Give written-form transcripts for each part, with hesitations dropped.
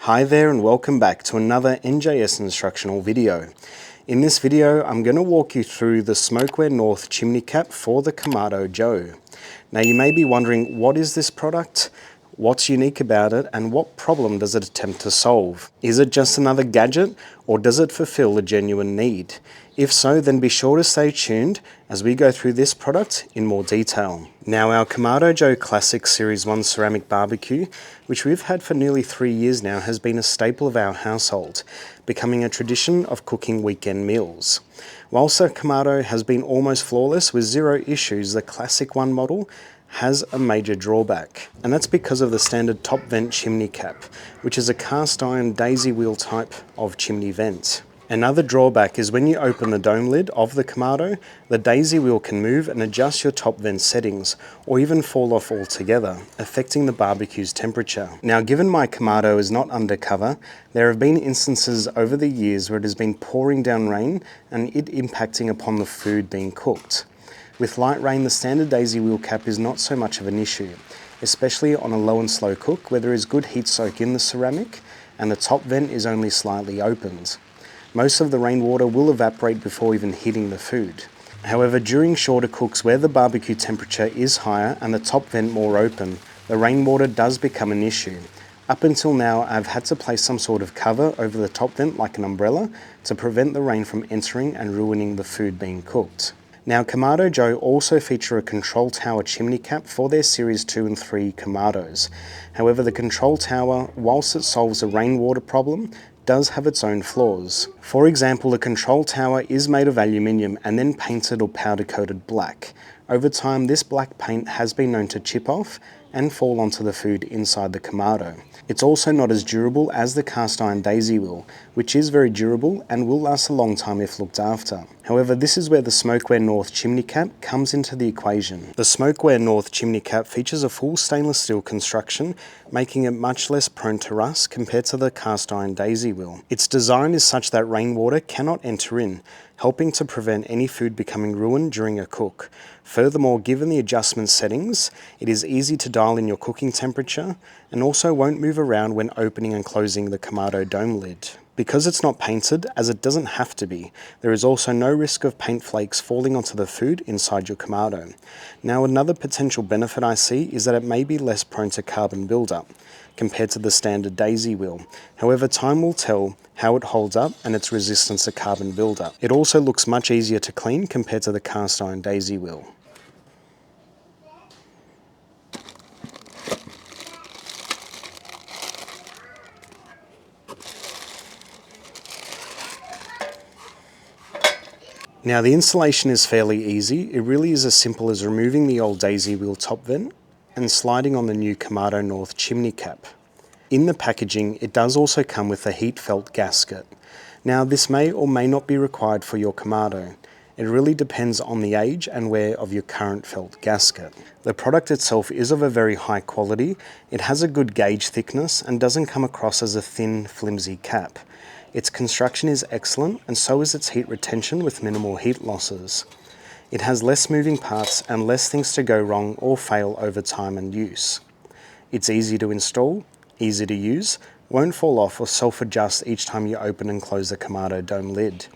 Hi there and welcome back to another NJS instructional video. In this video, I'm going to walk you through the Smokeware North Chimney Cap for the Kamado Joe. Now you may be wondering, what is this product? What's unique about it and what problem does it attempt to solve? Is it just another gadget or does it fulfill a genuine need? If so, then be sure to stay tuned as we go through this product in more detail. Now our Kamado Joe Classic Series 1 ceramic barbecue, which we've had for nearly 3 years now, has been a staple of our household, becoming a tradition of cooking weekend meals. Whilst the Kamado has been almost flawless with zero issues, the Classic 1 model has a major drawback, and that's because of the standard top vent chimney cap, which is a cast iron daisy wheel type of chimney vent. Another drawback is when you open the dome lid of the Kamado, the daisy wheel can move and adjust your top vent settings, or even fall off altogether, affecting the barbecue's temperature. Now, given my Kamado is not undercover, there have been instances over the years where it has been pouring down rain and it impacting upon the food being cooked. With light rain, the standard daisy wheel cap is not so much of an issue, especially on a low and slow cook where there is good heat soak in the ceramic and the top vent is only slightly opened. Most of the rainwater will evaporate before even hitting the food. However, during shorter cooks where the barbecue temperature is higher and the top vent more open, the rainwater does become an issue. Up until now, I've had to place some sort of cover over the top vent like an umbrella to prevent the rain from entering and ruining the food being cooked. Now, Kamado Joe also feature a Control Tower Chimney Cap for their Series 2 and 3 Kamados. However, the Control Tower, whilst it solves a rainwater problem, does have its own flaws. For example, the Control Tower is made of aluminium and then painted or powder coated black. Over time, this black paint has been known to chip off and fall onto the food inside the Kamado. It's also not as durable as the cast iron daisy wheel, which is very durable and will last a long time if looked after. However, this is where the Smokeware North Chimney Cap comes into the equation. The Smokeware North Chimney Cap features a full stainless steel construction, making it much less prone to rust compared to the cast iron daisy wheel. Its design is such that rainwater cannot enter in, helping to prevent any food becoming ruined during a cook. Furthermore, given the adjustment settings, it is easy to dial in your cooking temperature and also won't move around when opening and closing the Kamado dome lid. Because it's not painted, as it doesn't have to be, there is also no risk of paint flakes falling onto the food inside your Kamado. Now, another potential benefit I see is that it may be less prone to carbon buildup compared to the standard daisy wheel. However, time will tell how it holds up and its resistance to carbon buildup. It also looks much easier to clean compared to the cast iron daisy wheel. Now, the installation is fairly easy. It really is as simple as removing the old daisy wheel top vent and sliding on the new Kamado North Chimney Cap. In the packaging, it does also come with a heat felt gasket. Now, this may or may not be required for your Kamado. It really depends on the age and wear of your current felt gasket. The product itself is of a very high quality. It has a good gauge thickness and doesn't come across as a thin, flimsy cap. Its construction is excellent and so is its heat retention with minimal heat losses. It has less moving parts and less things to go wrong or fail over time and use. It's easy to install, easy to use, won't fall off or self-adjust each time you open and close the Kamado dome lid.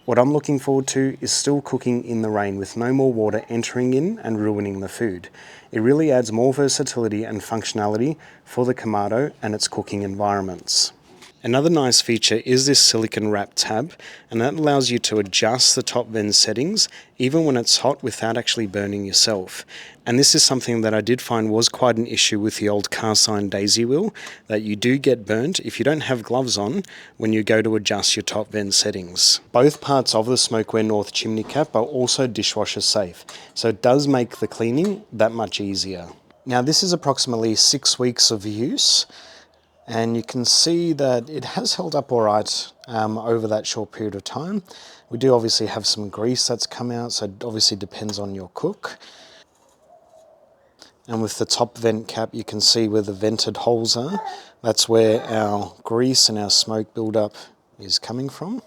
What I'm looking forward to is still cooking in the rain with no more water entering in and ruining the food. It really adds more versatility and functionality for the Kamado and its cooking environments. Another nice feature is this silicone wrap tab, and that allows you to adjust the top vent settings even when it's hot without actually burning yourself. And this is something that I did find was quite an issue with the old cast iron daisy wheel, that you do get burnt if you don't have gloves on when you go to adjust your top vent settings. Both parts of the Smokeware North Chimney Cap are also dishwasher safe, so it does make the cleaning that much easier. Now, this is approximately 6 weeks of use. And you can see that it has held up all right over that short period of time. We do obviously have some grease that's come out, so it obviously depends on your cook. And with the top vent cap, you can see where the vented holes are. That's where our grease and our smoke buildup is coming from.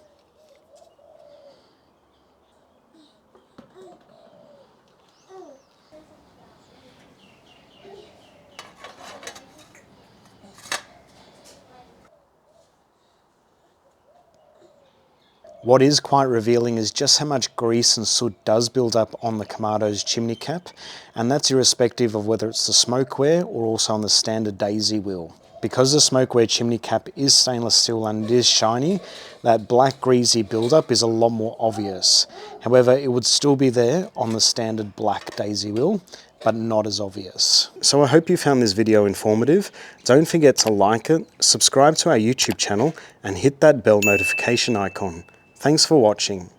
What is quite revealing is just how much grease and soot does build up on the Kamado's chimney cap, and that's irrespective of whether it's the smokeware or also on the standard daisy wheel. Because the smokeware chimney cap is stainless steel and it is shiny, that black greasy buildup is a lot more obvious. However, it would still be there on the standard black daisy wheel, but not as obvious. So I hope you found this video informative. Don't forget to like it, subscribe to our YouTube channel, and hit that bell notification icon. Thanks for watching.